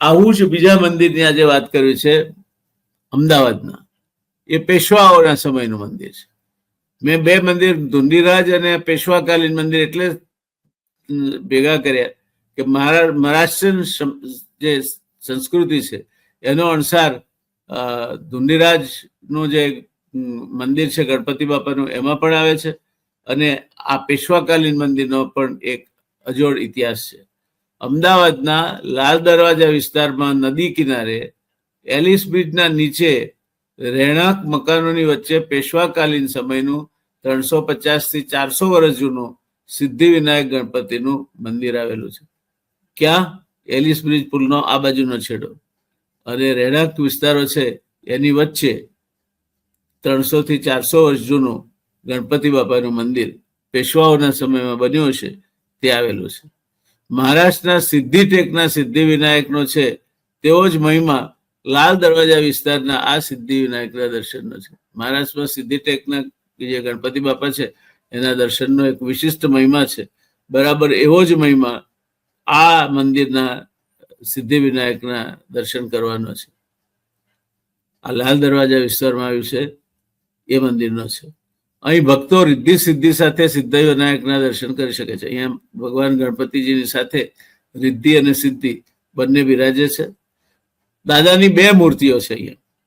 આવું જ બીજા મંદિરની આજે વાત કરવી છે અમદાવાદના. એ પેશવાઓના સમયનું મંદિર છે. મેં બે મંદિર, ધુંડીરાજ અને પેશવાકાલીન મંદિર એટલે ભેગા કર્યા કે મહારાષ્ટ્રીયન જે સંસ્કૃતિ છે એનો અણસાર ધુંડીરાજનું જે મંદિર છે ગણપતિ બાપાનું એમાં પણ આવે છે, અને આ પેશવાકાલીન મંદિરનો પણ એક અજોડ ઇતિહાસ છે. અમદાવાદના લાલ દરવાજા વિસ્તારમાં નદી કિનારે એલિસ બ્રિજના નીચે રહેણાંક મકાનોની વચ્ચે પેશવાકાલીન સમયનું 350 થી 400 વર્ષ જૂનું સિદ્ધિવિનાયક ગણપતિનું મંદિર આવેલું છે. ક્યાં? એલિસ બ્રિજ પુલનો આ બાજુનો છેડો, અને રહેણાંક વિસ્તારો છે એની વચ્ચે 300 થી 400 વર્ષ જૂનું ગણપતિ બાપાનું મંદિર પેશવાઓના સમયમાં બન્યું છે તે આવેલું છે. મહારાષ્ટ્રના સિદ્ધિટેકના સિદ્ધિવિનાયકનો છે તેવો જ મહિમા લાલ દરવાજા વિસ્તારના આ સિદ્ધિવિનાયકના દર્શનનો છે. મહારાષ્ટ્રમાં સિદ્ધિટેકના જે ગણપતિ બાપા છે એના દર્શનનો એક વિશિષ્ટ મહિમા છે. બરાબર એવો જ મહિમા આ મંદિરના સિદ્ધિવિનાયકના દર્શન કરવાનો છે. આ લાલ દરવાજા વિસ્તારમાં આવ્યું છે એ મંદિરનો છે. અહીં ભક્તો રિદ્ધિ સિદ્ધિ સાથે સિદ્ધિવિનાયકના દર્શન કરી શકે છે. અહીંયા ભગવાન ગણપતિજીની સાથે રિદ્ધિ અને સિદ્ધિ બંને બિરાજે છે. દાદાની બે મૂર્તિઓ છે અહીંયા.